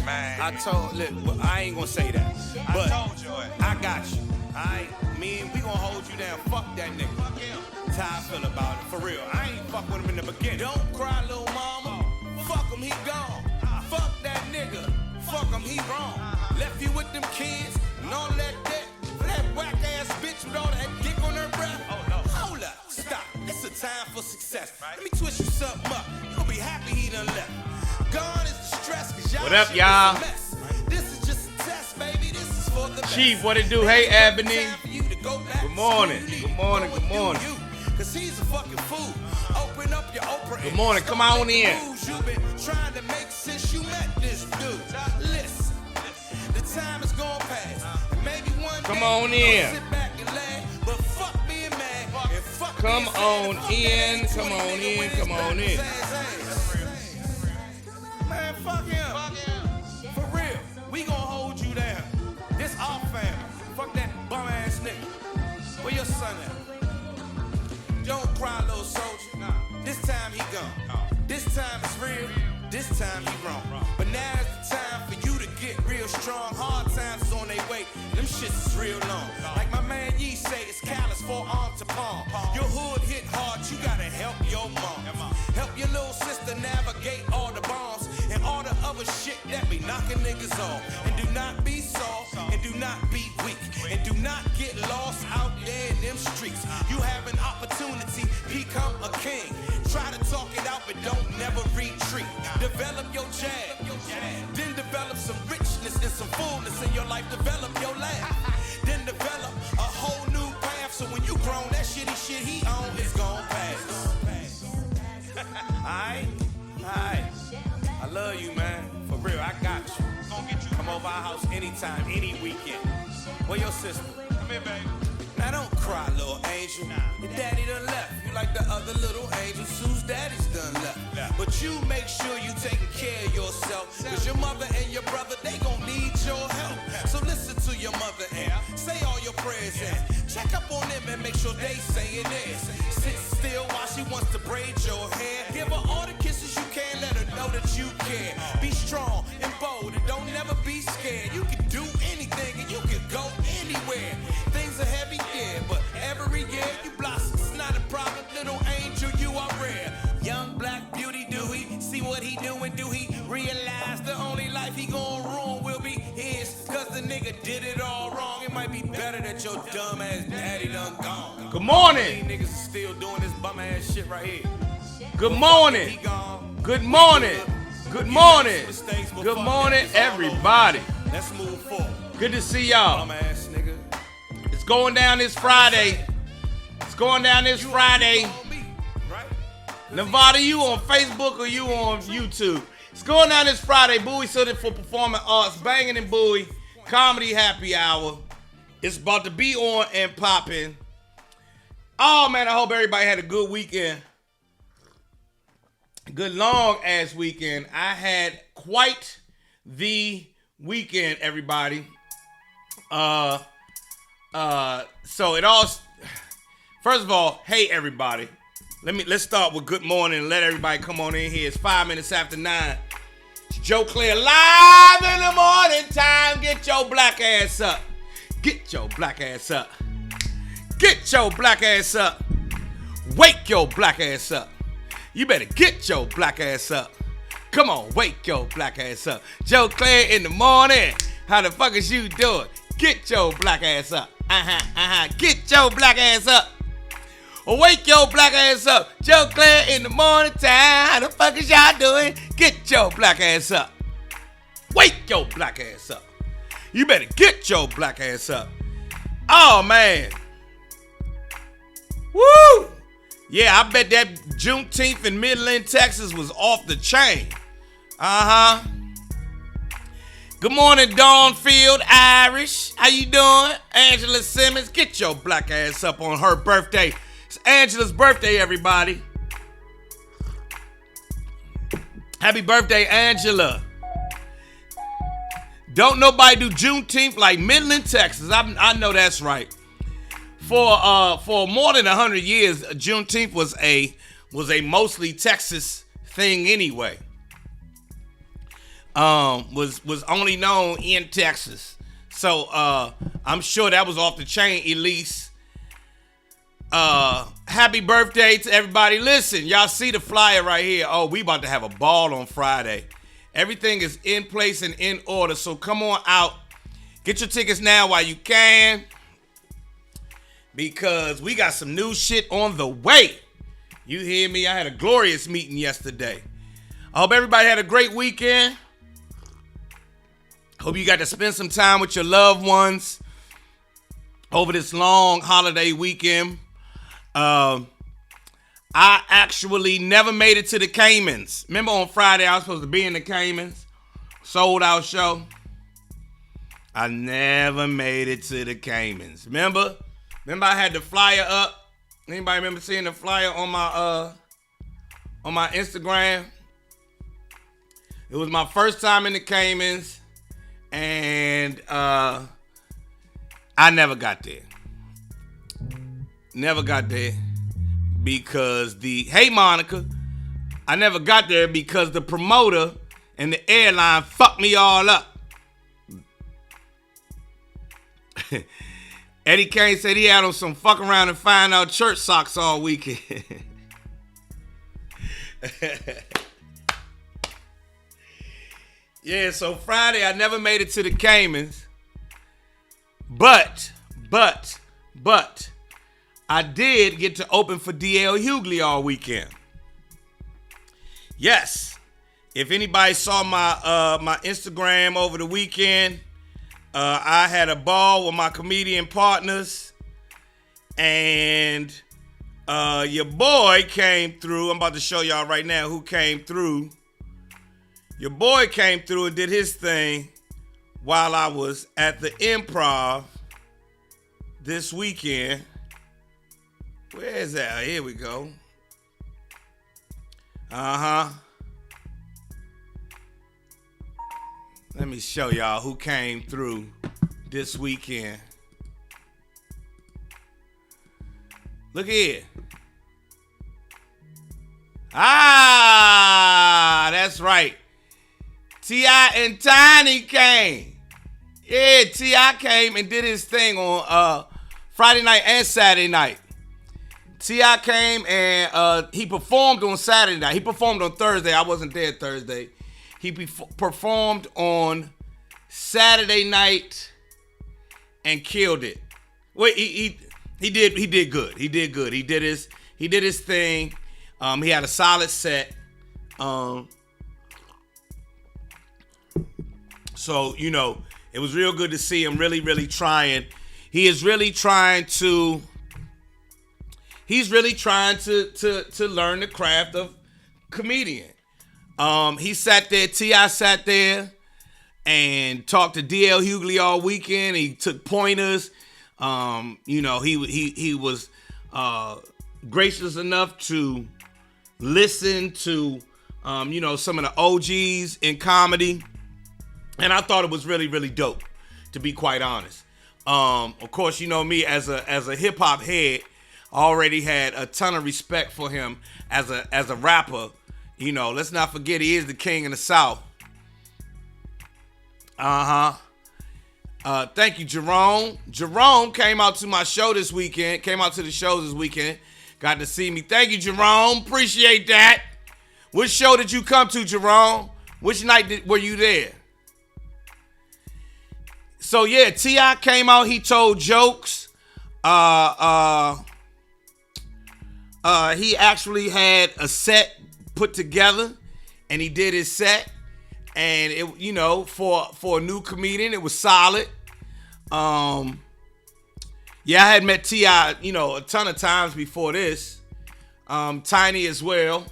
Man. Look, I ain't gonna say that. But I told you it. I got you. Alright? Me and we gonna hold you down. Fuck that nigga. Fuck him. That's how I feel about it. For real. I ain't fuck with him in the beginning. Don't cry, little mama. Fuck him, he gone. Fuck that nigga. Fuck him, he wrong. Left you with them kids and all that debt. For that whack ass bitch with all that dick on her breath. Oh no. Hold up. Stop. It's a time for success. Right. Let me twist you something up. You gonna be happy he done left. Gone is the stress, cause y'all. What up, y'all? This is just a test, baby. This is for the Chief, best. what it do? Hey, Ebony. Good morning. Good morning. Good morning. Cause he's a fucking fool. Open up your Oprah. Good morning. Come on in. You've been trying to make since you met this dude. Listen, the time is gonna pass. Maybe one Come day on you in. gonna sit back and laugh, but fuck being mad and fuck Come being on sad. in. Fuck Come that on 20 in. nigga Come with on his in. ass. Man, fuck him. For real, we gonna hold you down. This our family. Fuck that bum ass nigga. Where your son at? Don't cry, little soldier. Nah. This time he gone. This time it's real. This time he wrong. But now is the time for you to get real strong. Hard times is on their way. Them shits is real long. Like my man Yee say, it's callous forearm to palm. Your hood hit hard, you gotta help your mom. Help your little sister navigate all the bombs and all the other shit that be knocking niggas off. And do not be soft, and do not be weak, and do not get lost out there in them streets. You have an opportunity, become a king. Try to talk it out, but don't never retreat. Develop your jab, then develop some richness and some fullness in your life. Develop your laugh, then develop a whole new path. So when you grown, that shitty shit he on is gon' pass. Alright? I love you, man. For real, I got you. Gonna get you. Come over our house anytime, any weekend. Where your sister? Come here, baby. Now don't cry, little angel. Your daddy done left. You like the other little angels whose daddy's done left. But you make sure you taking care of yourself. Cause your mother and your brother, they gon' need your help. So listen to your mother and say all your prayers and check up on them and make sure they saying theirs. Sit still while she wants to braid your hair. Give her all the kisses you can, let her know that you care. Be strong and bold and don't never be scared. You can do anything and you can go anywhere. Things are heavy, yeah, but every year you blossom. It's not a problem, little angel, you are rare. Young black beauty, do he see what he doing? Do he realize the only life he gon' ruin will be his? Cause the nigga did it all wrong. It might be better that your dumb ass daddy done gone. Good morning. These niggas is still doing this bum ass shit right here. Good morning. He gone. Good morning. Good morning. Good morning, everybody. Let's move forward. Good to see y'all. Bum ass nigga. It's going down this Friday. It's going down this Friday. Nevada, you on Facebook or you on YouTube? It's going down this Friday. Bowie Center for Performing Arts, Banging and Bowie, Comedy Happy Hour. It's about to be on and popping. Oh, man, I hope everybody had a good weekend. Good long ass weekend. I had quite the weekend, everybody. So it all, first of all, hey everybody. Let's start with good morning and let everybody come on in here. It's 5 minutes after 9. It's Joe Claire live in the morning time. Get your black ass up. Get your black ass up. Get your black ass up. Wake your black ass up. You better get your black ass up. Come on, wake your black ass up. Joe Claire in the morning. How the fuck is you doing? Get your black ass up. Get your black ass up. Wake your black ass up. Joe Claire in the morning time. How the fuck is y'all doing? Get your black ass up. Wake your black ass up. You better get your black ass up. Oh, man. Woo! Yeah, I bet that Juneteenth in Midland, Texas was off the chain. Uh-huh. Good morning, Dawnfield Irish. How you doing? Angela Simmons, get your black ass up on her birthday. It's Angela's birthday, everybody. Happy birthday, Angela. Don't nobody do Juneteenth like Midland, Texas. I know that's right. For more than 100 years, Juneteenth was a mostly Texas thing anyway. was only known in Texas. So I'm sure that was off the chain, Elise. Happy birthday to everybody. Listen, y'all see the flyer right here. Oh, we about to have a ball on Friday. Everything is in place and in order. So come on out. Get your tickets now while you can. Because we got some new shit on the way. You hear me? I had a glorious meeting yesterday. I hope everybody had a great weekend. Hope you got to spend some time with your loved ones over this long holiday weekend. I actually never made it to the Caymans. Remember on Friday I was supposed to be in the Caymans? Sold out show. I never made it to the Caymans. Remember I had the flyer up. Anybody remember seeing the flyer on my Instagram? It was my first time in the Caymans, and I never got there. Never got there because hey Monica, I never got there because the promoter and the airline fucked me all up. Eddie Kane said he had on some fuck around and find out church socks all weekend. Yeah, so Friday I never made it to the Caymans. But I did get to open for DL Hughley all weekend. Yes. If anybody saw my Instagram over the weekend, I had a ball with my comedian partners, and your boy came through. I'm about to show y'all right now who came through. Your boy came through and did his thing while I was at the Improv this weekend. Where is that? Here we go. Let me show y'all who came through this weekend. Look here. Ah, that's right. T.I. and Tiny came. Yeah, T.I. came and did his thing on Friday night and Saturday night. T.I. came and he performed on Saturday night. He performed on Thursday. I wasn't there Thursday. He performed on Saturday night and killed it. Well, he did good. He did good. He did his thing. He had a solid set. So, you know, it was real good to see him really trying. He's really trying to learn the craft of comedian. He sat there, T.I. sat there and talked to DL Hughley all weekend. He took pointers. You know, he was gracious enough to listen to, you know, some of the OGs in comedy. And I thought it was really dope, to be quite honest. Of course, you know me as a hip hop head, already had a ton of respect for him as a rapper. You know, let's not forget he is the king in the South. Thank you, Jerome. Jerome came out to my show this weekend. Came out to the shows this weekend. Got to see me. Thank you, Jerome. Appreciate that. Which show did you come to, Jerome? Which night were you there? So yeah, T.I. came out. He told jokes. He actually had a set put together, and he did his set, and it, you know, for a new comedian, it was solid. Yeah, I had met T.I., you know, a ton of times before this. Tiny as well.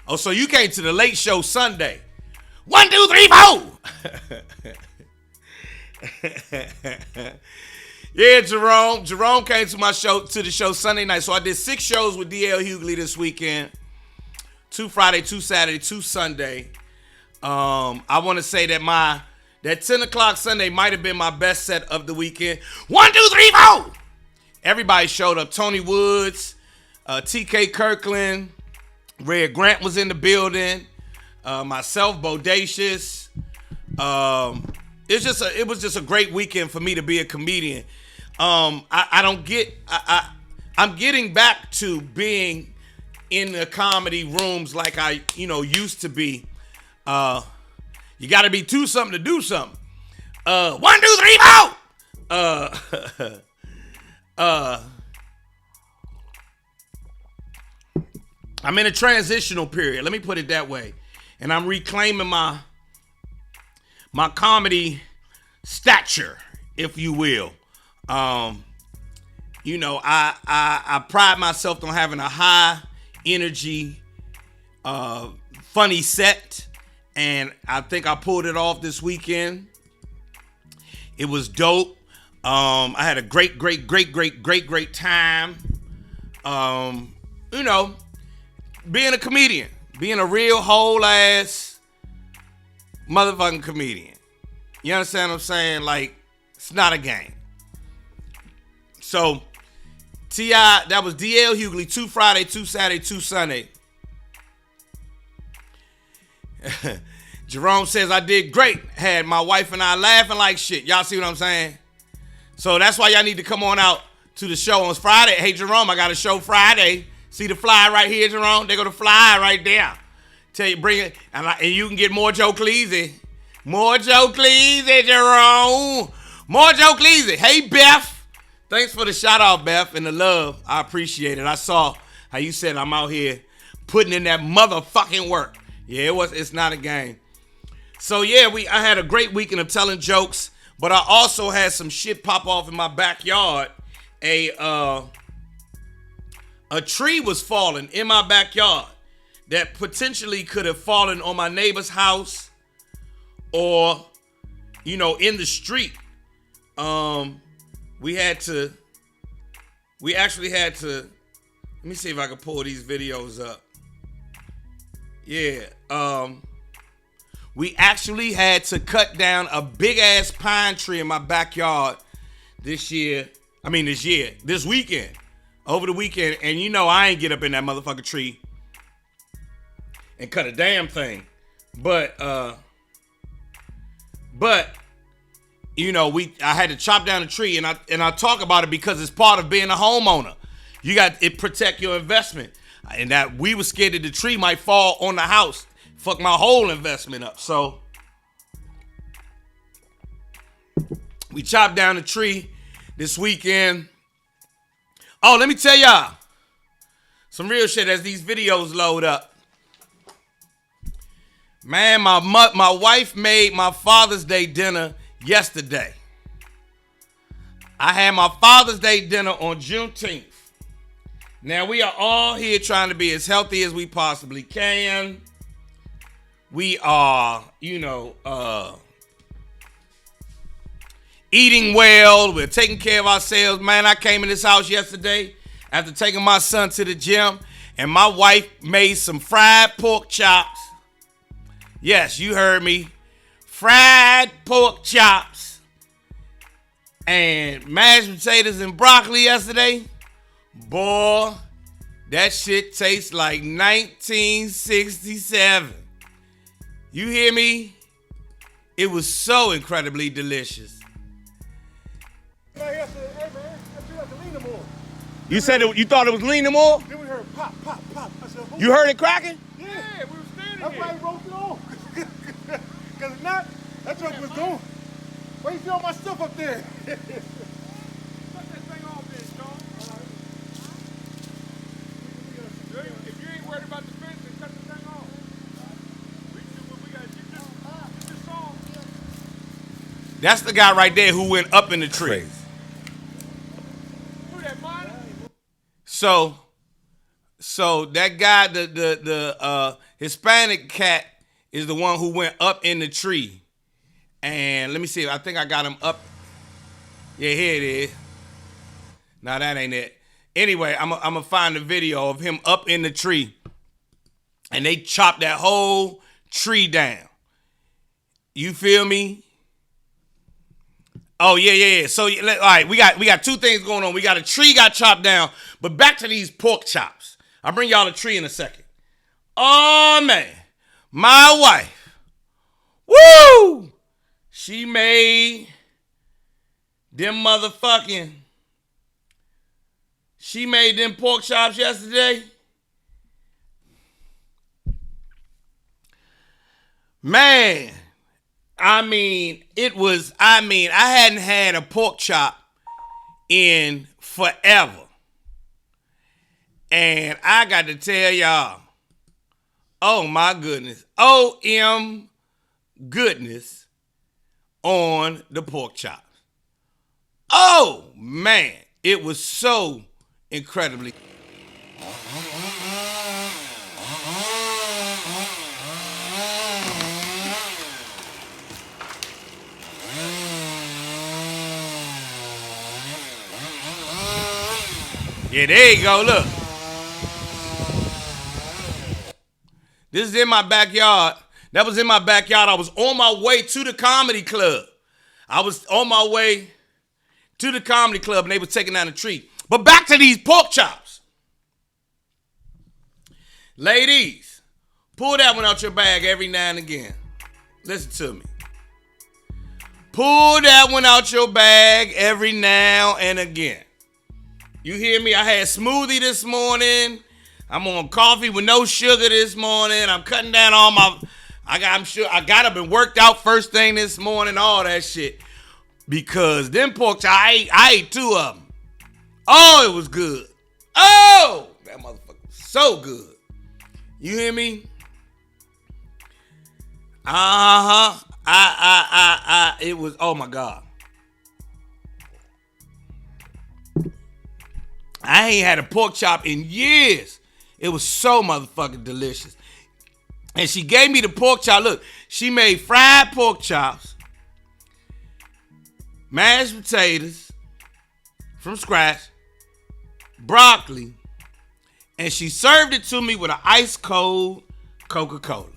Oh, so you came to the late show Sunday. 1, 2, 3, 4. Yeah, Jerome. Jerome came to the show Sunday night. So I did 6 shows with DL Hughley this weekend. 2 Friday, 2 Saturday, 2 Sunday. I want to say that that 10 o'clock Sunday might have been my best set of the weekend. 1, 2, 3, 4. Everybody showed up. Tony Woods, TK Kirkland, Red Grant was in the building. Myself, Bodacious. It was just a great weekend for me to be a comedian. I'm getting back to being in the comedy rooms like I, used to be. You got to be two something to do something. 1, 2, 3, 4. I'm in a transitional period. Let me put it that way, and I'm reclaiming my comedy stature, if you will. I pride myself on having a high energy, funny set, and I think I pulled it off this weekend. It was dope. I had a great time. Being a comedian, being a real whole ass motherfucking comedian. You understand what I'm saying? Like, it's not a game. So, T.I., that was DL Hughley, 2 Friday, 2 Saturday, 2 Sunday. Jerome says, I did great. Had my wife and I laughing like shit. Y'all see what I'm saying? So that's why y'all need to come on out to the show on Friday. Hey, Jerome, I got a show Friday. See the flyer right here, Jerome? They go to fly right there. Tell you, bring it. And you can get more Joe Cleese. More Joe Cleese, Jerome. More Joe Cleese. Hey, Beth. Thanks for the shout out, Beth, and the love. I appreciate it. I saw how you said I'm out here putting in that motherfucking work. Yeah, it's not a game. So, yeah, I had a great weekend of telling jokes, but I also had some shit pop off in my backyard. A tree was falling in my backyard that potentially could have fallen on my neighbor's house or, in the street. We actually had to, let me see if I can pull these videos up. Yeah. We actually had to cut down a big ass pine tree in my backyard this weekend. Over the weekend, and I ain't get up in that motherfucking tree and cut a damn thing. But I had to chop down the tree, and I talk about it because it's part of being a homeowner. You got it protect your investment, and that we were scared that the tree might fall on the house, fuck my whole investment up. So we chopped down the tree this weekend. Oh, let me tell y'all some real shit as these videos load up. Man, my wife made my Father's Day dinner yesterday. I had my Father's Day dinner on Juneteenth. Now, we are all here trying to be as healthy as we possibly can. We are, eating well. We're taking care of ourselves. Man, I came in this house yesterday after taking my son to the gym, and my wife made some fried pork chops. Yes, you heard me. Fried pork chops and mashed potatoes and broccoli yesterday. Boy, that shit tastes like 1967. You hear me? It was so incredibly delicious. You said you thought it was leaning more? Then we heard pop, pop, pop. I said, you heard it cracking? Yeah, we were standing there. That's why he broke it off. Because if not, that's what was going. Why you throw my stuff up there? Cut that thing off there, Sean. If you ain't worried about the fence, then cut the thing off. We do what we got to do. Just song. That's the guy right there who went up in the tree. So that guy, the Hispanic cat, is the one who went up in the tree. And let me see. I think I got him up. Yeah, here it is. Nah, that ain't it. Anyway, I'm gonna find a video of him up in the tree, and they chopped that whole tree down. You feel me? Oh, yeah. So, all right, we got two things going on. We got a tree got chopped down, but back to these pork chops. I'll bring y'all a tree in a second. Oh, man. My wife. Woo! She made them pork chops yesterday. Man, I hadn't had a pork chop in forever. And I got to tell y'all, oh my goodness, OM goodness on the pork chops. Oh man, it was so incredibly. Yeah, there you go, look. This is in my backyard. That was in my backyard. I was on my way to the comedy club. And they were taking down a tree. But back to these pork chops. Ladies, pull that one out your bag every now and again. Listen to me. Pull that one out your bag every now and again. You hear me? I had smoothie this morning. I'm on coffee with no sugar this morning. I'm cutting down all my... I got up and worked out first thing this morning, all that shit. Because them pork chops, I ate 2 of them. Oh, it was good. Oh, that motherfucker was so good. You hear me? It was, oh my God. I ain't had a pork chop in years. It was so motherfucking delicious. And she gave me the pork chop. Look, she made fried pork chops, mashed potatoes from scratch, broccoli, and she served it to me with an ice cold Coca-Cola.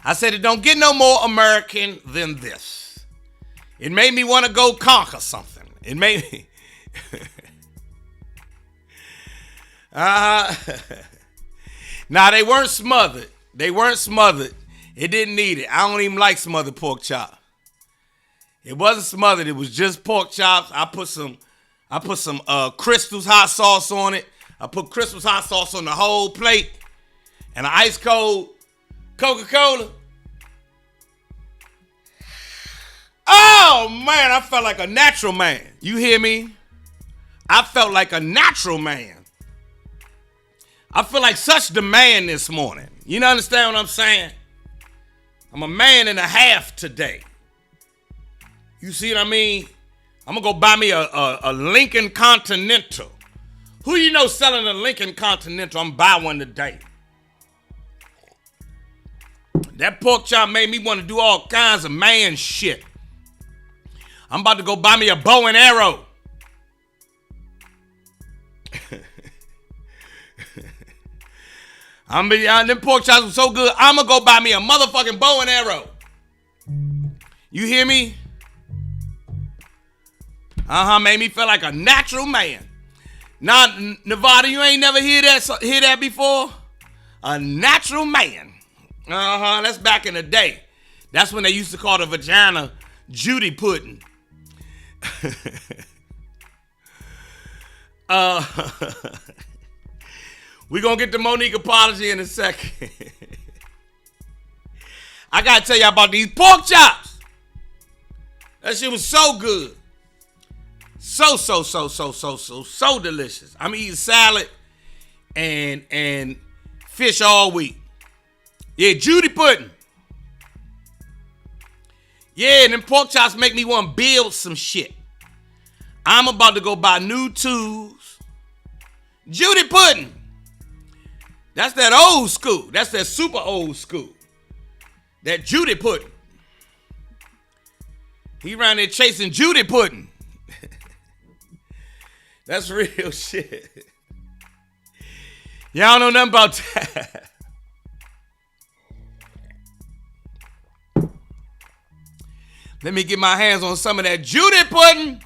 I said it don't get no more American than this. It made me want to go conquer something. It made me... Now, they weren't smothered. It didn't need it. I don't even like smothered pork chop. It wasn't smothered. It was just pork chops. I put some Crystal's hot sauce on it. I put Crystal's hot sauce on the whole plate. And an ice cold Coca-Cola. Oh, man, I felt like a natural man. You hear me? I felt like a natural man. I feel like such demand this morning. You understand what I'm saying? I'm a man and a half today. You see what I mean? I'm going to go buy me a Lincoln Continental. Who you know selling a Lincoln Continental? I'm buy one today. That pork chop made me want to do all kinds of man shit. I'm about to go buy me a bow and arrow. Them pork chops were so good, I'm going to go buy me a motherfucking bow and arrow. You hear me? Made me feel like a natural man. Now, Nevada, you ain't never hear that before? A natural man. That's back in the day. That's when they used to call the vagina Judy pudding. We're going to get to Monique apology in a second. I got to tell you about these pork chops. That shit was so good. So delicious. I'm eating salad and fish all week. Yeah, Judy pudding. Yeah, and them pork chops make me want to build some shit. I'm about to go buy new tools. Judy pudding. That's that old school. That's that super old school. That Judy pudding. He around there chasing Judy pudding. That's real shit. Y'all know nothing about that. Let me get my hands on some of that Judy pudding.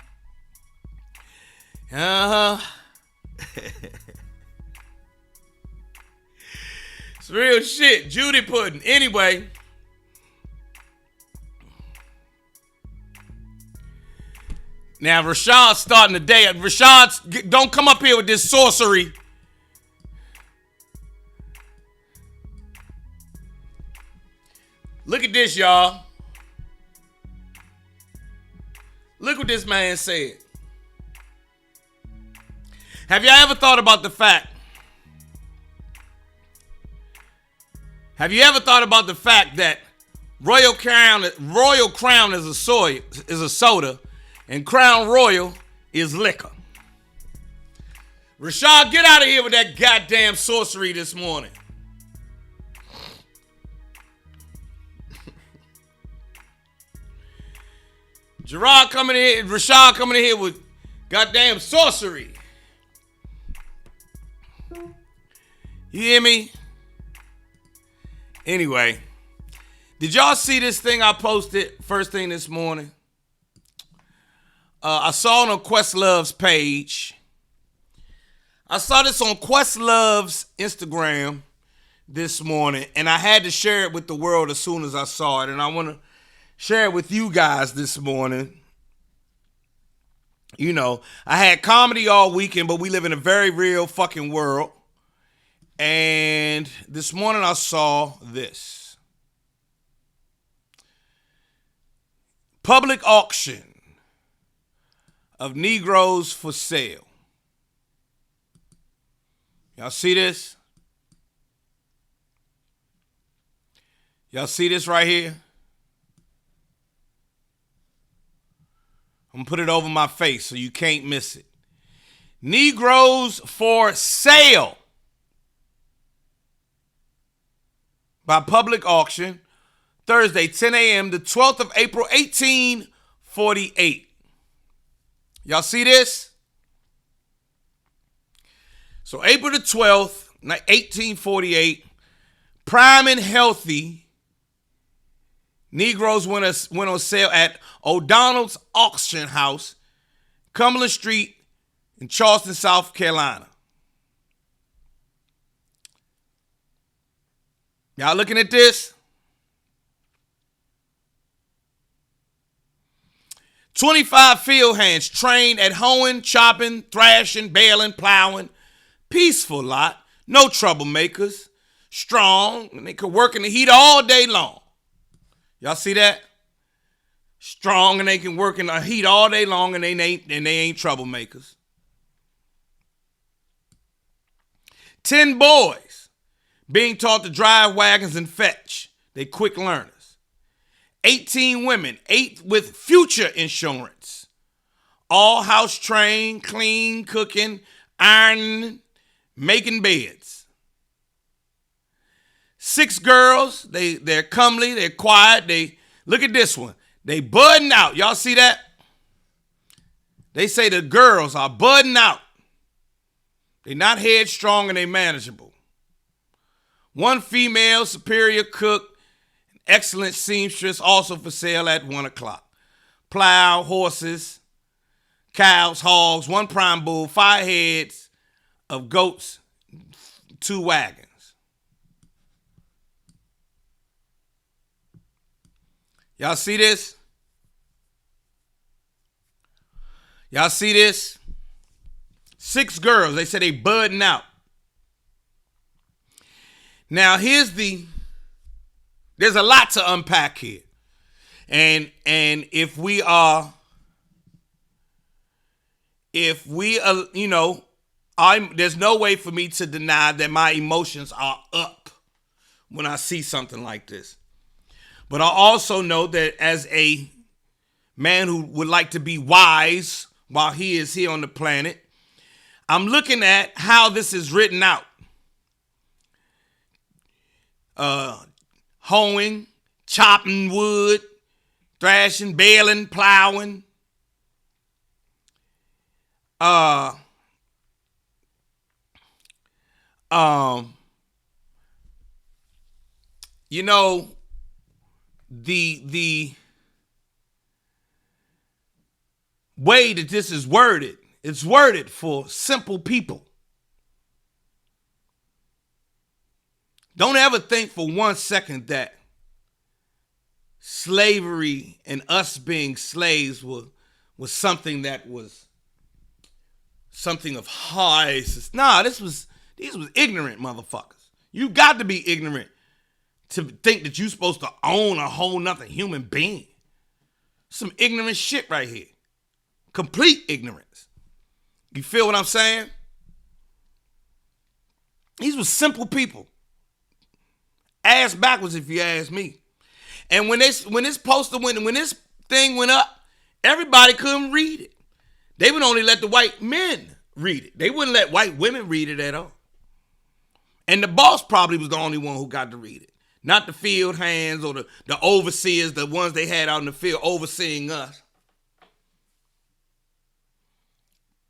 It's real shit. Judy pudding. Anyway. Now, Rashad's starting the day. Rashad, don't come up here with this sorcery. Look at this, y'all. Look what this man said. Have y'all ever thought about the fact? Have you ever thought about the fact that Royal Crown is a soda, and Crown Royal is liquor? Rashad, get out of here with that goddamn sorcery this morning. Rashad coming in here with goddamn sorcery. You hear me? Anyway, did y'all see this thing I posted first thing this morning? I saw it on Questlove's page. I saw this on Questlove's Instagram this morning, and I had to share it with the world as soon as I saw it, and I want to share it with you guys this morning. You know, I had comedy all weekend, but we live in a very real fucking world. And this morning I saw this. Public auction of Negroes for sale. Y'all see this? Y'all see this right here? I'm going to put it over my face so you can't miss it. Negroes for sale. By public auction, Thursday, 10 a.m., the 12th of April, 1848. Y'all see this? So April the 12th, 1848, prime and healthy Negroes went on sale at O'Donnell's Auction House, Cumberland Street in Charleston, South Carolina. Y'all looking at this? 25 field hands trained at hoeing, chopping, thrashing, baling, plowing. Peaceful lot. No troublemakers. Strong. And they could work in the heat all day long. Y'all see that? Strong and they can work in the heat all day long and they ain't troublemakers. 10 boys being taught to drive wagons and fetch. They quick learners. 18 women, 8 with future insurance. All house trained, clean, cooking, ironing, making beds. 6 girls, they're comely, they're quiet. Look at this one. They budding out. Y'all see that? They say the girls are budding out. They're not headstrong and they're manageable. 1 female superior cook, excellent seamstress, also for sale at 1 o'clock. Plow, horses, cows, hogs, 1 prime bull, 5 heads of goats, 2 wagons. Y'all see this? Y'all see this? 6 girls. They said they budding out. Now there's a lot to unpack here. And if we are, there's no way for me to deny that my emotions are up when I see something like this. But I also know that as a man who would like to be wise while he is here on the planet, I'm looking at how this is written out. Hoeing, chopping wood, thrashing, baling, plowing. The way that this is worded, it's worded for simple people. Don't ever think for 1 second that slavery and us being slaves was something that was something of high. Nah, these was ignorant motherfuckers. You got to be ignorant to think that you're supposed to own a whole nother human being. Some ignorant shit right here. Complete ignorance. You feel what I'm saying? These were simple people. Ass backwards if you ask me. And when this poster went, when this thing went up, everybody couldn't read it. They would only let the white men read it. They wouldn't let white women read it at all. And the boss probably was the only one who got to read it. Not the field hands or the overseers, the ones they had out in the field overseeing us.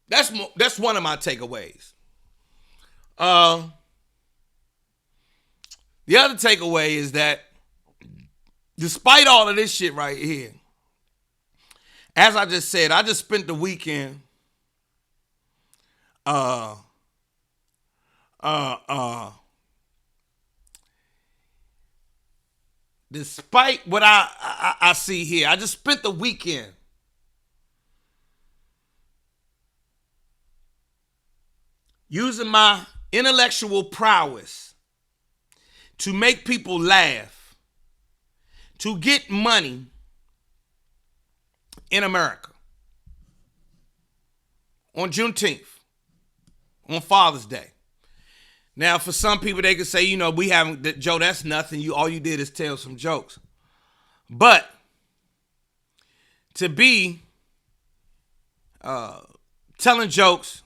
That's one of my takeaways. The other takeaway is that despite all of this shit right here, as I just said, I just spent the weekend despite what I see here, I just spent the weekend using my intellectual prowess to make people laugh, to get money in America on Juneteenth, on Father's Day. Now, for some people, they could say, you know, Joe, that's nothing. All you did is tell some jokes. But to be telling jokes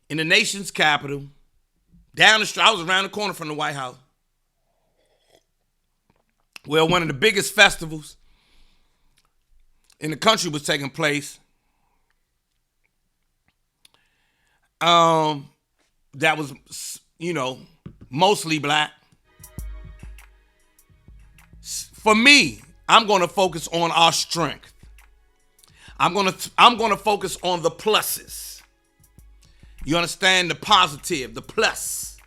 in the nation's capital, down the street, I was around the corner from the White House, where one of the biggest festivals in the country was taking place. That was, you know, mostly black. For me, I'm going to focus on our strength. I'm going to focus on the pluses. You understand? The positive, the plus,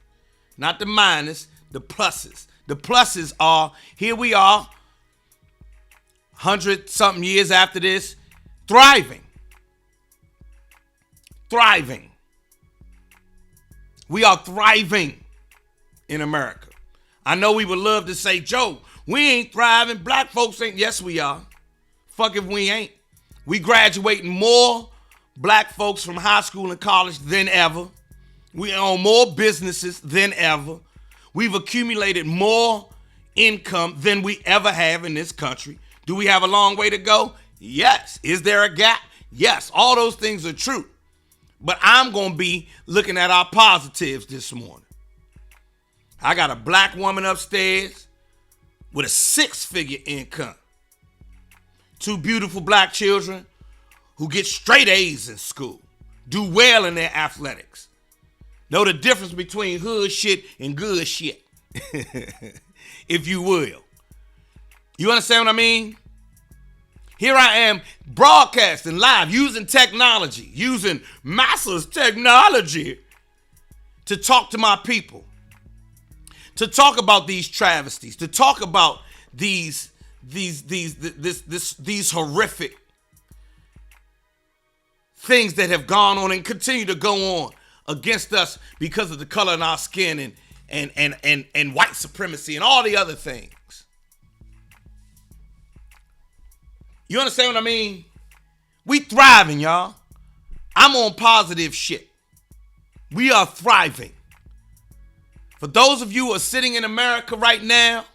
not the minus, the pluses. The pluses are, here we are, 100-something years after this, thriving. Thriving. We are thriving in America. I know we would love to say, Joe, we ain't thriving. Black folks ain't. Yes, we are. Fuck if we ain't. We graduating more black folks from high school and college than ever. We own more businesses than ever. We've accumulated more income than we ever have in this country. Do we have a long way to go? Yes. Is there a gap? Yes. All those things are true. But I'm going to be looking at our positives this morning. I got a black woman upstairs with a 6-figure income. 2 beautiful black children who get straight A's in school. Do well in their athletics. Know the difference between hood shit and good shit. If you will. You understand what I mean? Here I am broadcasting live, using technology, using massive technology to talk to my people, to talk about these travesties, to talk about these horrific things that have gone on and continue to go on against us because of the color of our skin and white supremacy and all the other things. You understand what I mean? We thriving, y'all. I'm on positive shit. We are thriving. For those of you who are sitting in America right now,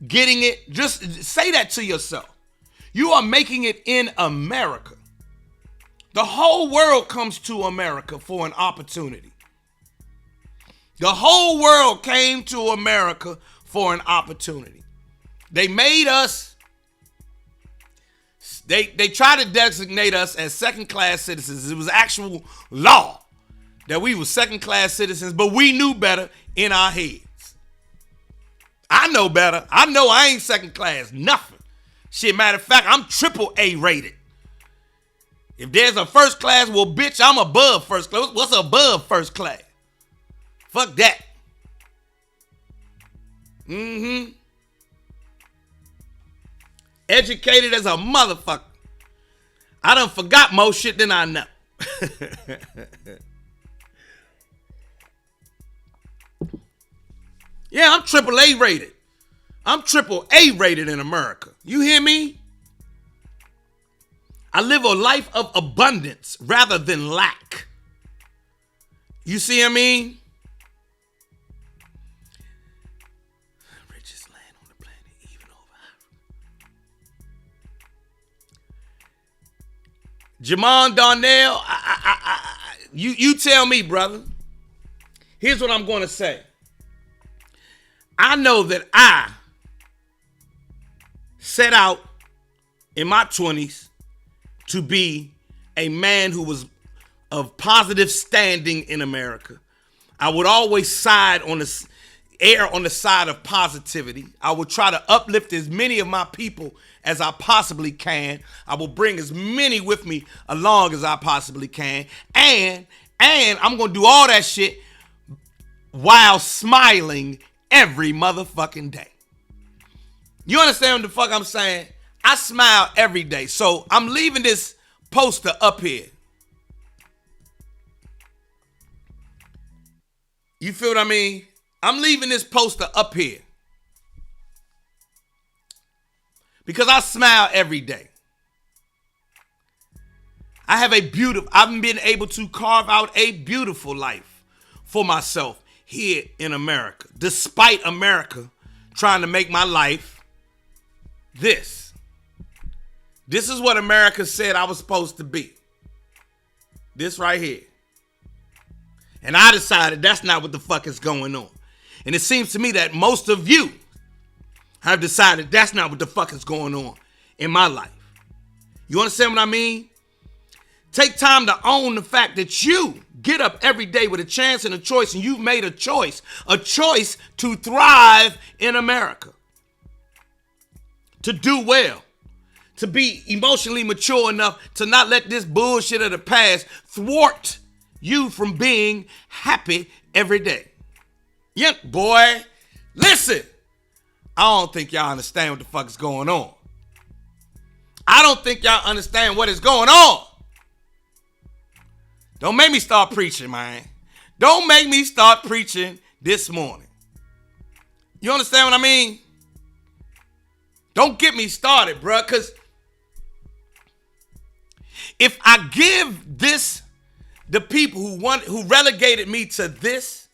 getting it, just say that to yourself. You are making it in America. The whole world comes to America for an opportunity. The whole world came to America for an opportunity. They made us. They tried to designate us as second-class citizens. It was actual law that we were second-class citizens, but we knew better in our heads. I know better. I know I ain't second-class nothing. Shit, matter of fact, I'm AAA rated. If there's a first class, well, bitch, I'm above first class. What's above first class? Fuck that. educated as a motherfucker. I done forgot more shit than I know. Yeah, I'm AAA rated. I'm AAA rated in America. You hear me? I live a life of abundance rather than lack. You see what I mean? Richest land on the planet, even over Africa. Jamon Darnell, you tell me, brother. Here's what I'm going to say. I know that I set out in my 20s to be a man who was of positive standing in America. I would always err on the side of positivity. I would try to uplift as many of my people as I possibly can. I will bring as many with me along as I possibly can. And I'm going to do all that shit while smiling every motherfucking day. You understand what the fuck I'm saying? I smile every day. So I'm leaving this poster up here. You feel what I mean? I'm leaving this poster up here because I smile every day. I've been able to carve out a beautiful life for myself here in America, despite America trying to make my life this. This is what America said I was supposed to be. This right here. And I decided that's not what the fuck is going on. And it seems to me that most of you have decided that's not what the fuck is going on in my life. You understand what I mean? Take time to own the fact that you get up every day with a chance and a choice, and you've made a choice to thrive in America, to do well, to be emotionally mature enough to not let this bullshit of the past thwart you from being happy every day. Yeah, boy, listen, I don't think y'all understand what the fuck is going on. I don't think y'all understand what is going on. Don't make me start preaching, man. Don't make me start preaching this morning. You understand what I mean? Don't get me started, bruh, because if I give the people who relegated me to this,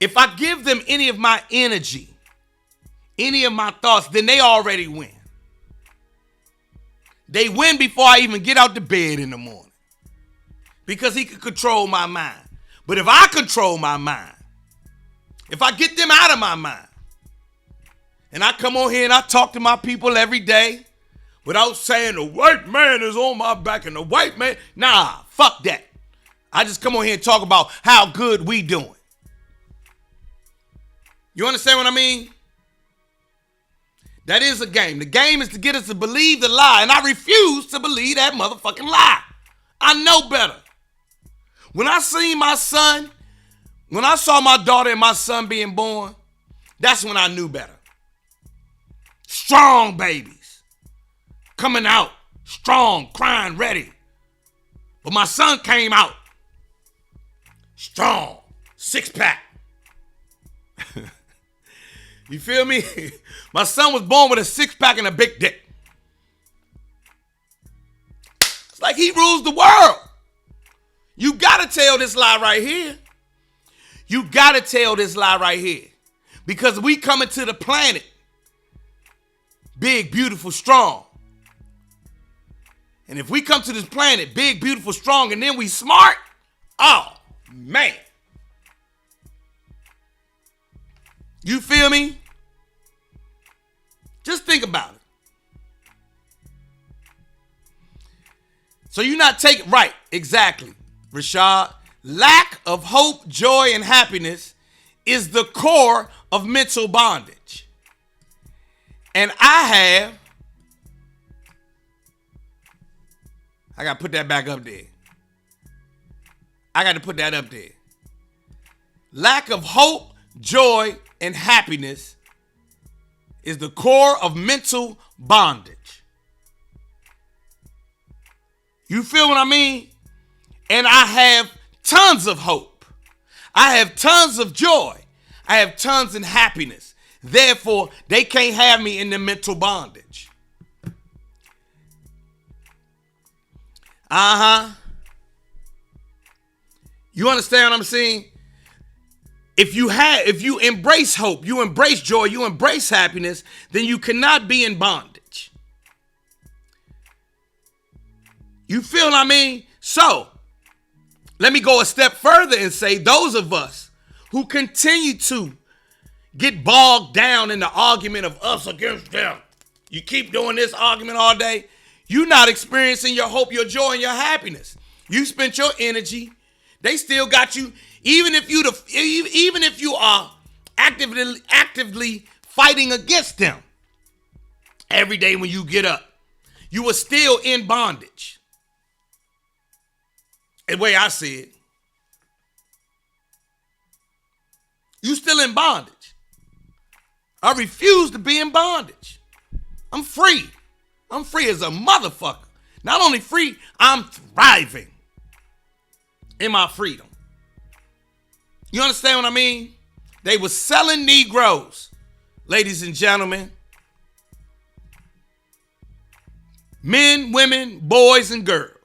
if I give them any of my energy, any of my thoughts, then they already win. They win before I even get out the bed in the morning. Because he can control my mind. But if I control my mind, if I get them out of my mind, and I come on here and I talk to my people every day without saying the white man is on my back and the white man, nah, fuck that. I just come on here and talk about how good we doing. You understand what I mean? That is a game. The game is to get us to believe the lie, and I refuse to believe that motherfucking lie. I know better. When I seen my son, when I saw my daughter and my son being born, that's when I knew better. Strong babies. Coming out, strong, crying, ready. But my son came out. Strong, six-pack. You feel me? My son was born with a six-pack and a big dick. It's like he rules the world. You gotta tell this lie right here. You gotta tell this lie right here. Because we coming to the planet big, beautiful, strong. And if we come to this planet big, beautiful, strong, and then we smart, oh, man. You feel me? Just think about it. So you're not taking, right, exactly, Rashad. Lack of hope, joy, and happiness is the core of mental bondage. And I got to put that back up there. I got to put that up there. Lack of hope, joy, and happiness is the core of mental bondage. You feel what I mean? And I have tons of hope. I have tons of joy. I have tons of happiness. Therefore, they can't have me in the mental bondage. You understand what I'm saying? If you embrace hope, you embrace joy, you embrace happiness, then you cannot be in bondage. You feel what I mean? So, let me go a step further and say those of us who continue to get bogged down in the argument of us against them, you keep doing this argument all day, you're not experiencing your hope, your joy, and your happiness. You spent your energy. They still got you. Even if you are actively fighting against them, every day when you get up, you are still in bondage. The way I see it, you still in bondage. I refuse to be in bondage. I'm free. I'm free as a motherfucker. Not only free, I'm thriving in my freedom. You understand what I mean? They were selling Negroes, ladies and gentlemen. Men, women, boys, and girls.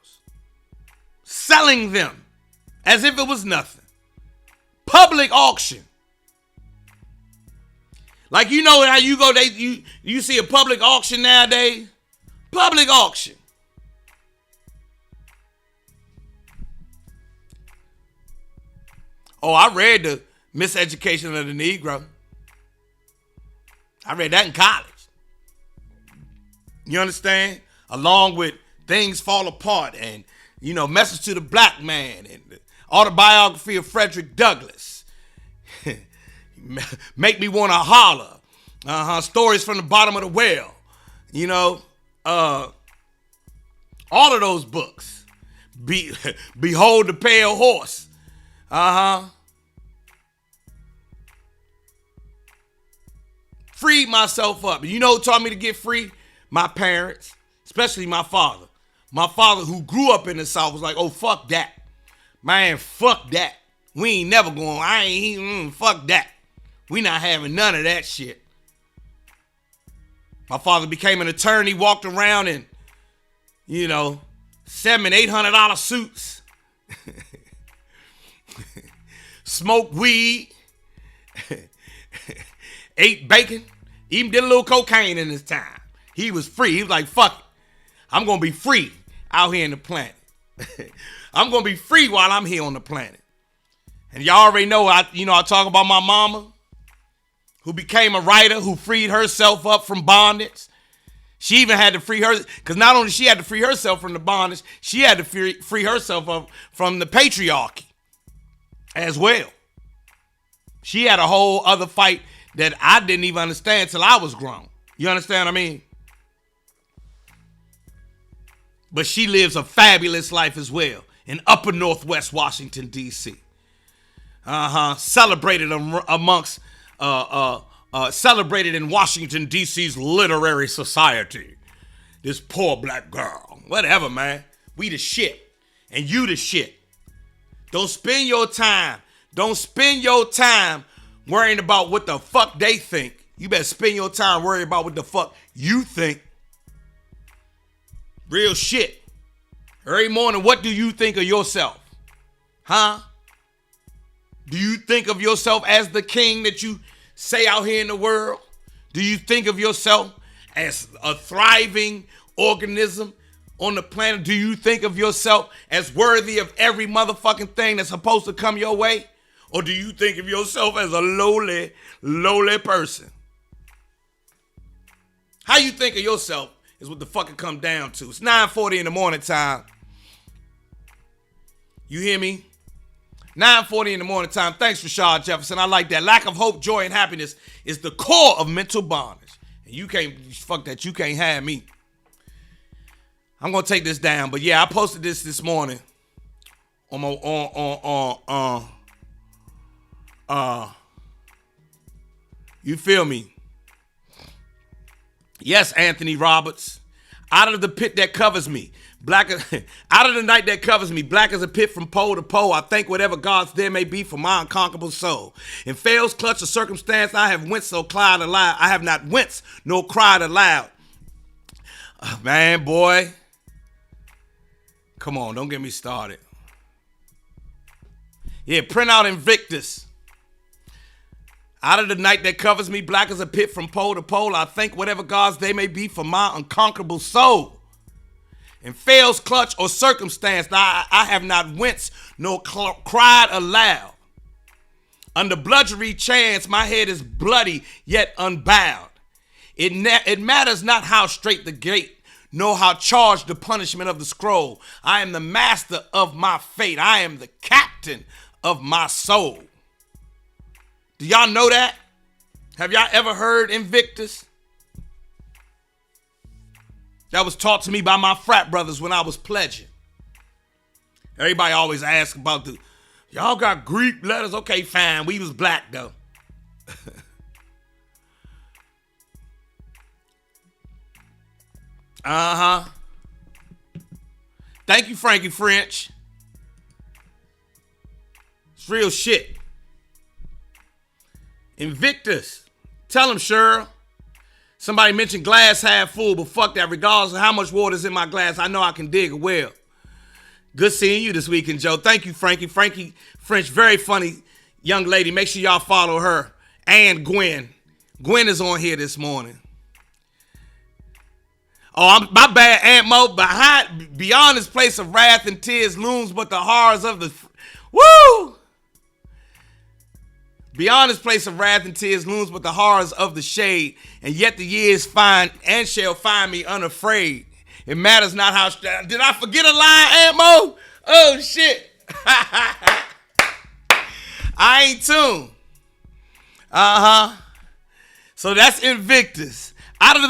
Selling them as if it was nothing. Public auction. Like, you know how you go, you see a public auction nowadays? Public auction. Oh, I read The Miseducation of the Negro. I read that in college. You understand? Along with Things Fall Apart and, Message to the Black Man and the autobiography of Frederick Douglass. Make Me Want to Holler. Stories from the Bottom of the Well. All of those books. Behold the Pale Horse. Freed myself up. You know who taught me to get free? My parents, especially my father. My father, who grew up in the South, was like, oh, fuck that. Man, fuck that. We ain't never going, fuck that. We not having none of that shit. My father became an attorney, walked around in, $700, $800 suits. Smoked weed. Ate bacon. Even did a little cocaine in his time. He was free. He was like, fuck it. I'm going to be free out here in the planet. I'm going to be free while I'm here on the planet. And y'all already know, I talk about my mama, who became a writer, who freed herself up from bondage. She even had to free her, because not only she had to free herself from the bondage, she had to free herself up from the patriarchy as well. She had a whole other fight that I didn't even understand till I was grown. You understand what I mean? But she lives a fabulous life as well in upper Northwest Washington, D.C. Celebrated celebrated in Washington, D.C.'s literary society. This poor black girl. Whatever, man. We the shit. And you the shit. Don't spend your time worrying about what the fuck they think. You better spend your time worrying about what the fuck you think. Real shit. Every morning, what do you think of yourself? Huh? Do you think of yourself as the king that you say out here in the world? Do you think of yourself as a thriving organism on the planet? Do you think of yourself as worthy of every motherfucking thing that's supposed to come your way? Or do you think of yourself as a lowly, lowly person? How you think of yourself is what the fuck it come down to. It's 9:40 in the morning time. You hear me? 9:40 in the morning time. Thanks, Rashad Jefferson. I like that. Lack of hope, joy, and happiness is the core of mental bondage. And you can't, fuck that, you can't have me. I'm going to take this down. But yeah, I posted this morning on my, you feel me? Yes, Anthony Roberts. Out of the pit that covers me, Black out of the night that covers me, black as a pit from pole to pole. I thank whatever gods there may be for my unconquerable soul. In fails, clutch, or circumstance, I have winced or cried aloud. I have not winced nor cried aloud. Man, boy. Come on, don't get me started. Yeah, print out Invictus. Out of the night that covers me, black as a pit from pole to pole. I thank whatever gods they may be for my unconquerable soul. In fails, clutch, or circumstance, I have not winced nor cried aloud. Under bludgery chance, my head is bloody yet unbowed. It matters not how straight the gate, nor how charged the punishment of the scroll. I am the master of my fate. I am the captain of my soul. Do y'all know that? Have y'all ever heard Invictus? That was taught to me by my frat brothers when I was pledging. Everybody always asks about y'all got Greek letters? Okay, fine. We was black, though. Uh-huh. Thank you, Frankie French. It's real shit. Invictus. Tell him, Cheryl. Somebody mentioned glass half full, but fuck that. Regardless of how much water's in my glass, I know I can dig a well. Good seeing you this weekend, Joe. Thank you, Frankie. Frankie French, very funny young lady. Make sure y'all follow her. And Gwen. Gwen is on here this morning. Oh, my bad, Aunt Mo. Beyond this place of wrath and tears looms but the horrors of the... Woo! Beyond this place of wrath and tears looms but the horrors of the shade, and yet the years find and shall find me unafraid. It matters not how... Did I forget a line, Aunt Mo? Oh, shit. I ain't tuned. Uh-huh. So that's Invictus. Out of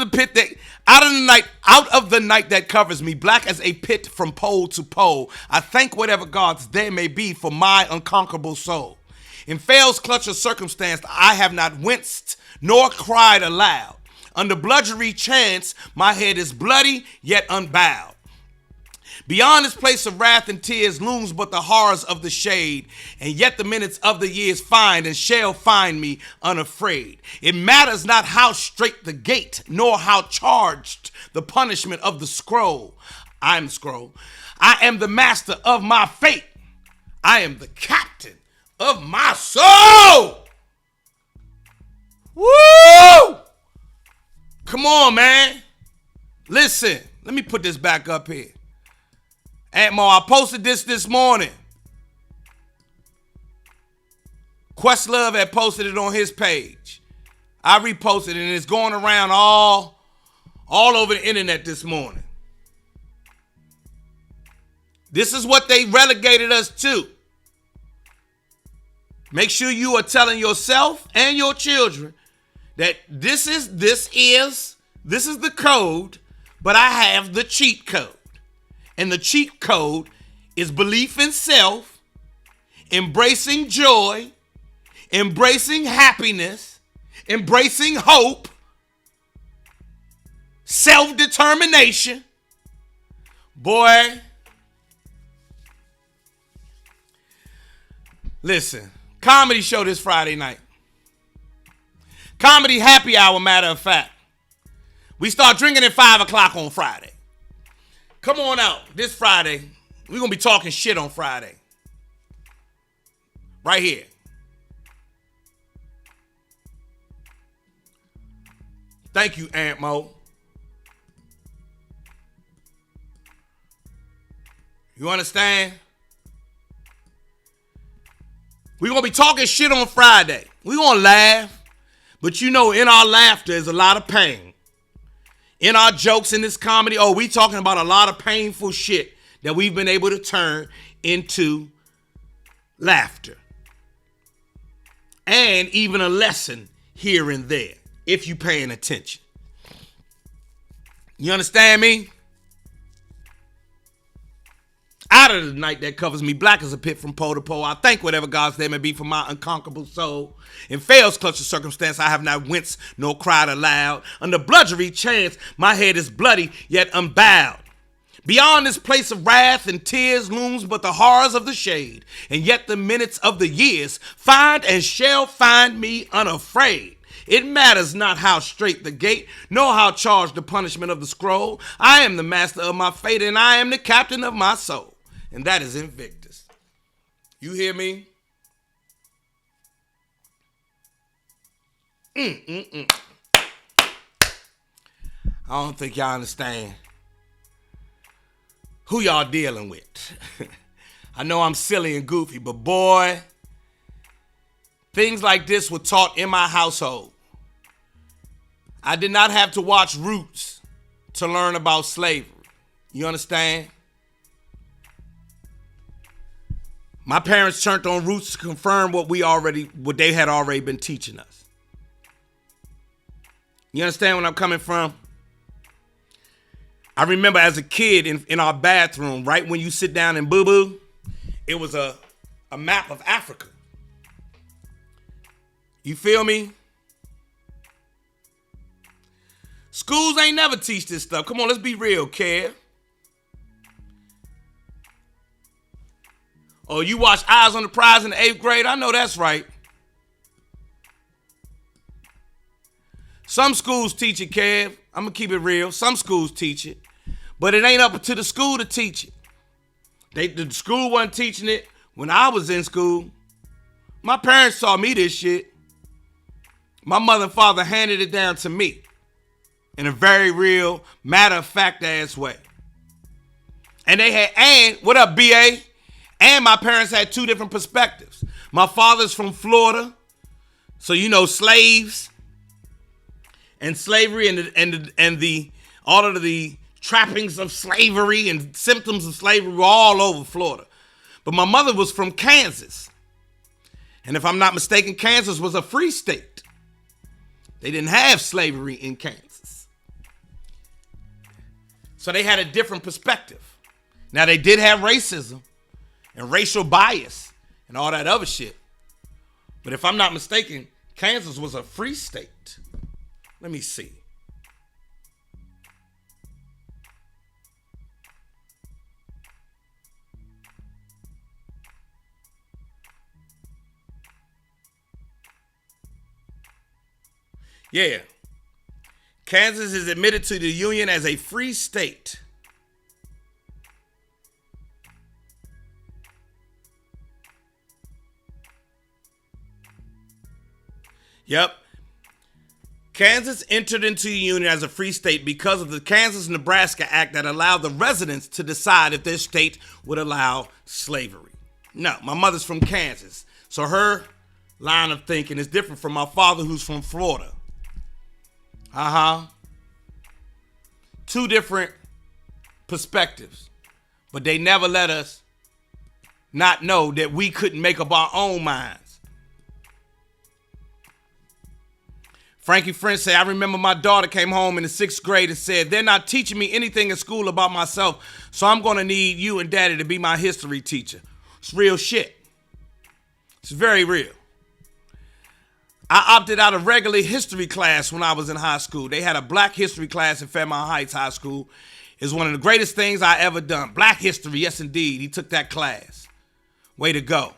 the night that covers me, black as a pit from pole to pole. I thank whatever gods there may be for my unconquerable soul. In fails, clutch, or circumstance, I have not winced nor cried aloud. Under bludgery chance, my head is bloody yet unbowed. Beyond this place of wrath and tears looms but the horrors of the shade, and yet the minutes of the years find and shall find me unafraid. It matters not how straight the gate, nor how charged the punishment of the scroll. I'm scroll. I am the master of my fate. I am the captain of my soul. Woo! Come on, man. Listen, let me put this back up here. Aunt Mo, I posted this morning. Questlove had posted it on his page. I reposted it, and it's going around all over the internet this morning. This is what they relegated us to. Make sure you are telling yourself and your children that this is the code, but I have the cheat code. And the cheat code is belief in self, embracing joy, embracing happiness, embracing hope, self-determination. Boy, listen, comedy show this Friday night. Comedy happy hour, matter of fact. We start drinking at 5 o'clock on Friday. Come on out this Friday. We're going to be talking shit on Friday. Right here. Thank you, Aunt Mo. You understand? We're going to be talking shit on Friday. We're going to laugh. But you know, in our laughter is a lot of pain. In our jokes, in this comedy, we talking about a lot of painful shit that we've been able to turn into laughter. And even a lesson here and there, if you paying attention. You understand me? Out of the night that covers me, black as a pit from pole to pole. I thank whatever gods there may be for my unconquerable soul. In fails, clutch, or circumstance, I have not winced nor cried aloud. Under bludgery chance, my head is bloody yet unbowed. Beyond this place of wrath and tears looms but the horrors of the shade, and yet the minutes of the years find and shall find me unafraid. It matters not how straight the gate, nor how charged the punishment of the scroll. I am the master of my fate, and I am the captain of my soul. And that is Invictus. You hear me? I don't think y'all understand who y'all dealing with. I know I'm silly and goofy, but boy, things like this were taught in my household. I did not have to watch Roots to learn about slavery. You understand? My parents turned on Roots to confirm what they had already been teaching us. You understand where I'm coming from? I remember as a kid in our bathroom, right when you sit down and boo-boo, it was a map of Africa. You feel me? Schools ain't never teach this stuff. Come on, let's be real, Kev. Oh, you watch Eyes on the Prize in the 8th grade? I know that's right. Some schools teach it, Kev. I'm going to keep it real. Some schools teach it. But it ain't up to the school to teach it. The school wasn't teaching it when I was in school. My parents taught me this shit. My mother and father handed it down to me in a very real, matter-of-fact ass way. And what up, BA? And my parents had two different perspectives. My father's from Florida, so you know slaves and slavery and the all of the trappings of slavery and symptoms of slavery were all over Florida. But my mother was from Kansas. And if I'm not mistaken, Kansas was a free state. They didn't have slavery in Kansas. So they had a different perspective. Now they did have racism and racial bias and all that other shit. But if I'm not mistaken, Kansas was a free state. Let me see. Yeah. Kansas is admitted to the Union as a free state. Yep. Kansas entered into the Union as a free state because of the Kansas-Nebraska Act that allowed the residents to decide if their state would allow slavery. No, my mother's from Kansas, so her line of thinking is different from my father who's from Florida. Two different perspectives, but they never let us not know that we couldn't make up our own minds. Frankie French said, I remember my daughter came home in the 6th grade and said, they're not teaching me anything in school about myself, so I'm going to need you and daddy to be my history teacher. It's real shit. It's very real. I opted out of regular history class when I was in high school. They had a black history class in Fairmount Heights High School. It's one of the greatest things I ever done. Black history, yes indeed. He took that class. Way to go.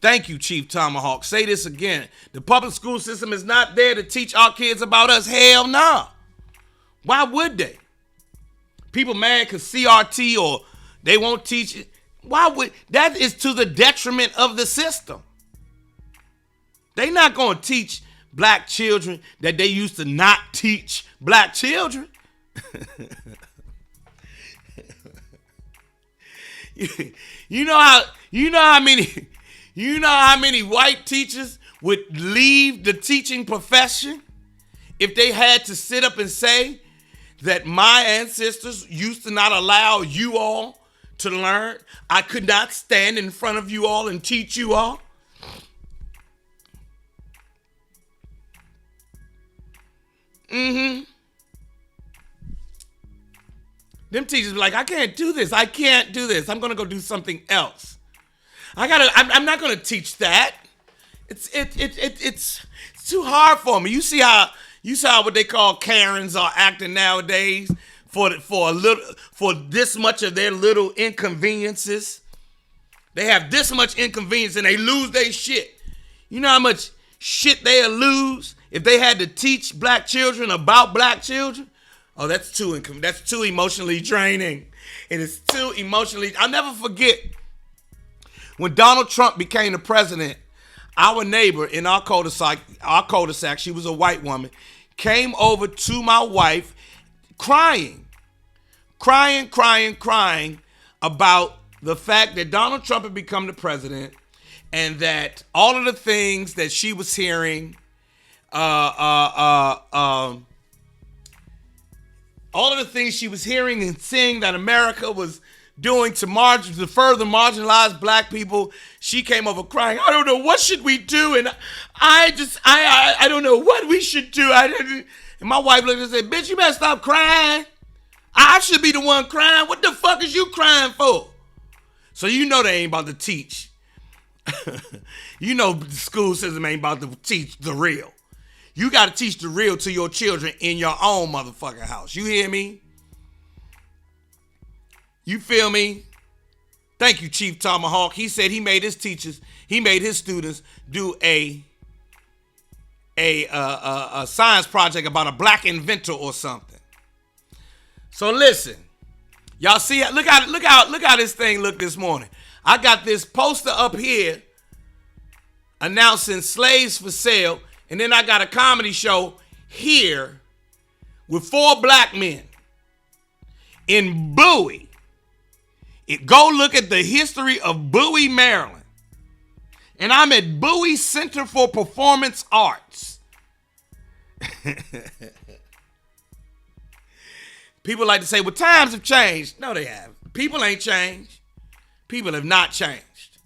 Thank you, Chief Tomahawk. Say this again. The public school system is not there to teach our kids about us. Hell no. Why would they? People mad because CRT or they won't teach it. Why would that is to the detriment of the system. They not going to teach black children that they used to not teach black children. You know how many white teachers would leave the teaching profession if they had to sit up and say that my ancestors used to not allow you all to learn? I could not stand in front of you all and teach you all. Them teachers be like, I can't do this. I'm going to go do something else. I'm not going to teach that. It's too hard for me. You see how You saw what they call Karens are acting nowadays for this much of their little inconveniences. They have this much inconvenience and they lose their shit. You know how much shit they'll lose if they had to teach black children about black children? Oh, that's too emotionally draining. It is too emotionally. I'll never forget when Donald Trump became the president. Our neighbor in our cul-de-sac, she was a white woman, came over to my wife crying about the fact that Donald Trump had become the president and that all of the things that she was hearing, all of the things she was hearing and seeing that America was doing to further marginalize black people, she came over crying. I don't know, what should we do? And I don't know what we should do. And my wife looked and said, bitch, you better stop crying. I should be the one crying. What the fuck is you crying for? So you know they ain't about to teach. You know the school system ain't about to teach the real. You got to teach the real to your children in your own motherfucking house. You hear me? You feel me? Thank you, Chief Tomahawk. He said he made his students do a science project about a black inventor or something. So listen, y'all see, look how this thing looked this morning. I got this poster up here announcing slaves for sale, and then I got a comedy show here with 4 black men in Bowie. Go look at the history of Bowie, Maryland. And I'm at Bowie Center for Performance Arts. People like to say, well, times have changed. No, they haven't. People ain't changed. People have not changed.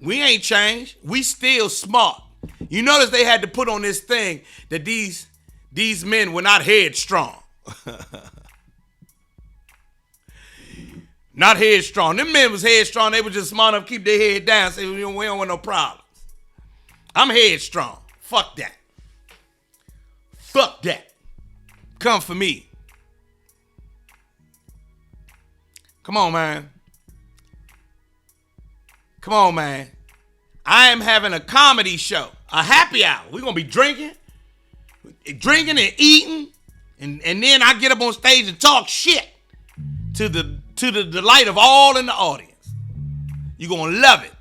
We ain't changed. We still smart. You notice they had to put on this thing that these men were not headstrong. Not headstrong. Them men was headstrong. They were just smart enough to keep their head down. Say, we don't want no problems. I'm headstrong. Fuck that. Fuck that. Come for me. Come on, man. Come on, man. I am having a comedy show. A happy hour. We're going to be drinking and eating. And then I get up on stage and talk shit to the delight of all in the audience. You're going to love it.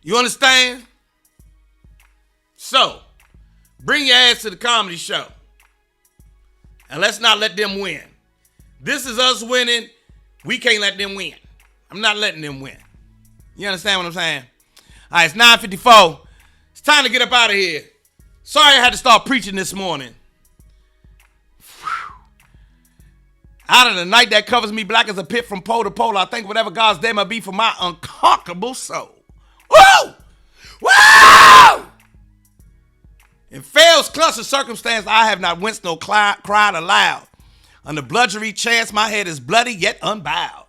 You understand? So, bring your ass to the comedy show. And let's not let them win. This is us winning. We can't let them win. I'm not letting them win. You understand what I'm saying? All right, it's 9:54. It's time to get up out of here. Sorry I had to start preaching this morning. Out of the night that covers me black as a pit from pole to pole, I think whatever God's day might be for my unconquerable soul. Woo! Woo! In Fail's clutch of circumstance, I have not winced nor cried aloud. Under bludgery chance, my head is bloody yet unbowed.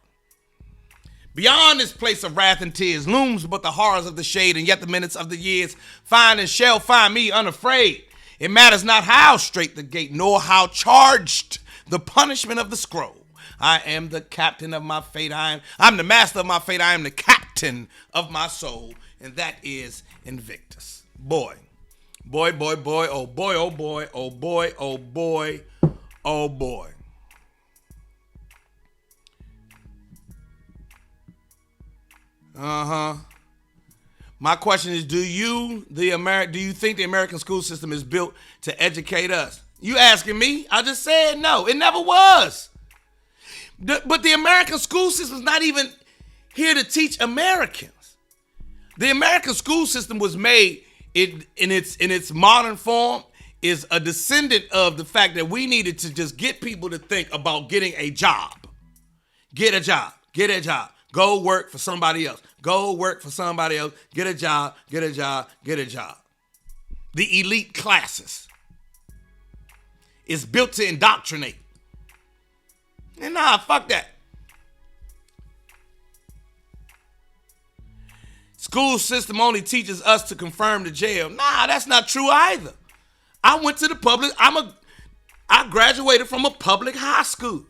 Beyond this place of wrath and tears looms but the horrors of the shade, and yet the minutes of the years find and shall find me unafraid. It matters not how straight the gate, nor how charged the punishment of the scroll. I am the captain of my fate. I'm the master of my fate. I am the captain of my soul, and that is Invictus. Boy, oh boy, oh boy, oh boy, oh boy, oh boy, oh boy. My question is, do you think the American school system is built to educate us? You asking me? I just said no. It never was. But the American school system is not even here to teach Americans. The American school system was made in its modern form is a descendant of the fact that we needed to just get people to think about getting a job. Get a job. Get a job. Go work for somebody else. Go work for somebody else. Get a job. Get a job. Get a job. The elite classes is built to indoctrinate. And nah, fuck that. School system only teaches us to confirm the jail. Nah, that's not true either. I went to the public, I graduated from a public high school.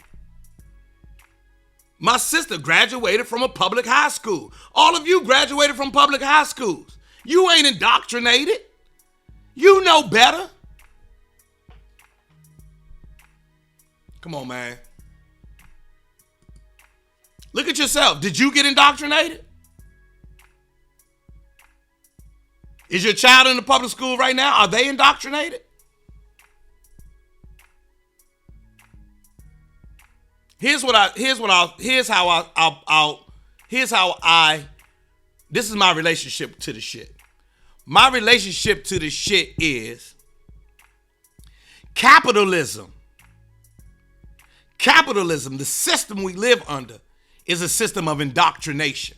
My sister graduated from a public high school. All of you graduated from public high schools. You ain't indoctrinated. You know better. Come on, man. Look at yourself. Did you get indoctrinated? Is your child in the public school right now? Are they indoctrinated? This is my relationship to the shit. My relationship to the shit is capitalism. Capitalism, the system we live under, is a system of indoctrination.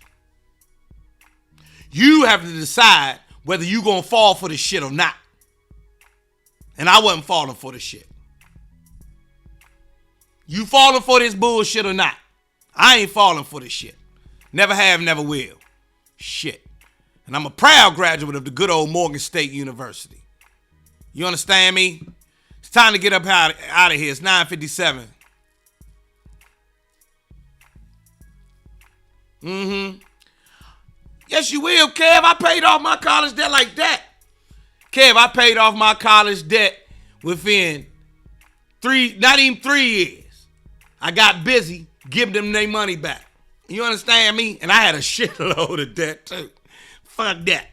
You have to decide whether you're going to fall for the shit or not. And I wasn't falling for the shit. You falling for this bullshit or not? I ain't falling for this shit. Never have, never will. Shit. And I'm a proud graduate of the good old Morgan State University. You understand me? It's time to get up out of here. It's 9:57. Yes, you will, Kev. I paid off my college debt like that. Kev, I paid off my college debt within not even 3 years. I got busy giving them their money back. You understand me? And I had a shitload of debt too. Fuck that.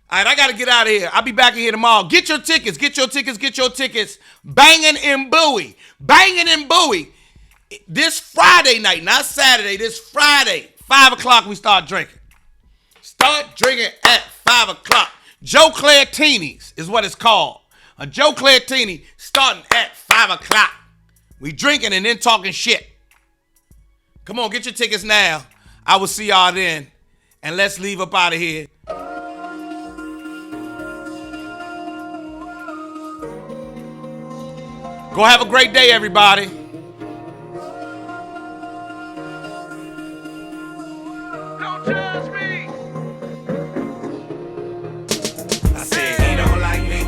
All right, I got to get out of here. I'll be back in here tomorrow. Get your tickets. Get your tickets. Get your tickets. Banging in Bowie. Banging in Bowie. This Friday night, not Saturday, this Friday, 5 o'clock, we start drinking. Start drinking at 5 o'clock. Joe Claretini's is what it's called. A Joe Claretini starting at 5 o'clock. We drinking and then talking shit. Come on, get your tickets now. I will see y'all then. And let's leave up out of here. Go have a great day, everybody.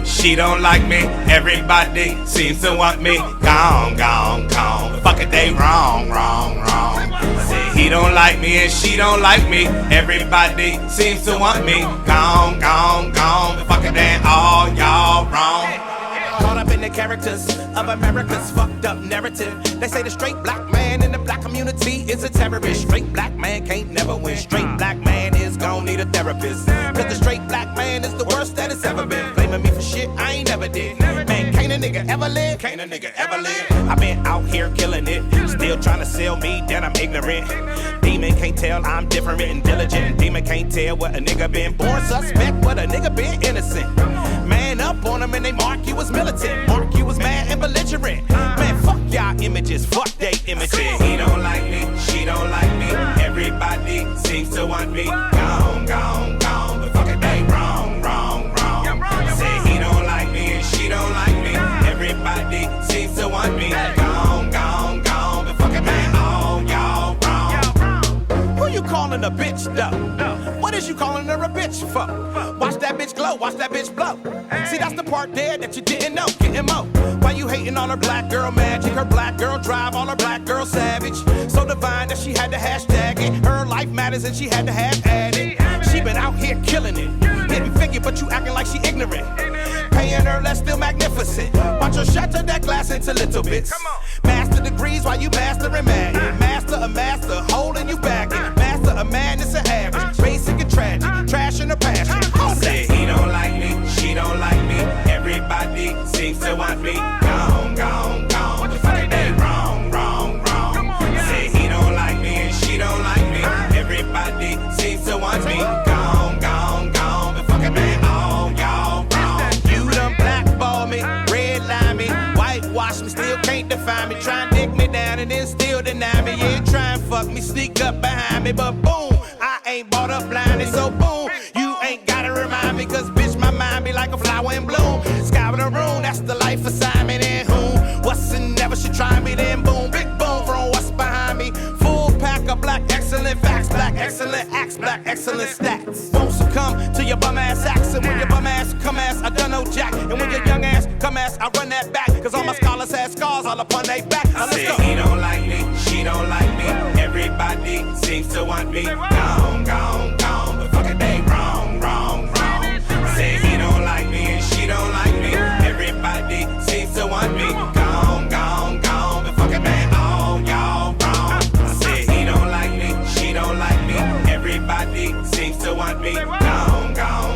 She don't like me, everybody seems to want me. Gone, gone, gone. Fuck it, they wrong, wrong, wrong. Say he don't like me and she don't like me. Everybody seems to want me. Gone, gone, gone. Fuck it, they all y'all wrong. Caught up in the characters of America's fucked up narrative. They say the straight black man in the black community is a terrorist. Straight black man can't never win. Straight black man is gon' need a therapist. Cause the straight black man is the worst that it's ever been. Blaming me for shit I ain't never did. Man, can't a nigga ever live? Can't a nigga ever live? I've been out here killing it. Still trying to sell me that I'm ignorant. Demon can't tell I'm different and diligent. Demon can't tell what a nigga been. Born suspect, but a nigga been innocent. Man up on him and they mark you as militant. Mark you as mad and belligerent. Man, fuck y'all images. Fuck they images. He don't like me, she don't like me. Everybody seems to want me. Gone, gone, gone. But fuck it, they wrong, wrong, wrong. Say he don't like me and she don't like me. Everybody seems to want me. Gone, gone, gone. But fuck it, man, all y'all wrong. Who you calling a bitch though? What is you calling her a bitch for? Watch that bitch glow, watch that bitch blow. See, that's the part there that you didn't know. Getting mo. Why you hating on her black girl magic? Her black girl drive, all her black girl savage. So divine that she had to hashtag it. Her life matters and she had to have added. She been out here killing it. Didn't figure, but you acting like she ignorant. Paying her less, still magnificent. Watch her shatter that glass into little bits. Master degrees while you mastering mad. Master a master, holding you back. Master a madness and average. Basic and tragic, trash in her passion. Say he don't like me, she don't like me. Everybody seems to want me. Gone, gone, gone. But fuck it, they wrong, wrong, wrong. Say he don't like me and she don't like me. Everybody seems to want me. Gone, gone, gone. But fuck it, man, all y'all wrong. You done blackball me, redline me, whitewash me, still can't define me. Try and dick me down and then still deny me. Yeah, try and fuck me, sneak up behind me, but boom, I ain't bought up blinded, so boom, you ain't gotta remind me, cause bitch, my mind be like a flower in bloom. Sky with a room, that's the life assignment, and whom, what's and never should try me, then boom, big boom from what's behind me. Full pack of black excellent facts, black excellent stats. Won't succumb to your bum ass acts. And when your bum ass come ass, I done no jack. And when your young ass come ass, I run that back. Cause all my scholars had scars all upon they back. Now let's go. He don't like me, she don't like me. Everybody seems to want me. Gone, gone, gone. But fuck it, they wrong, wrong, wrong. Say he don't like me and she don't like me. Everybody seems to want me. Gone, gone, gone. But fuck it, man, all y'all wrong. Say he don't like me, she don't like me. Everybody seems to want me. Gone, gone.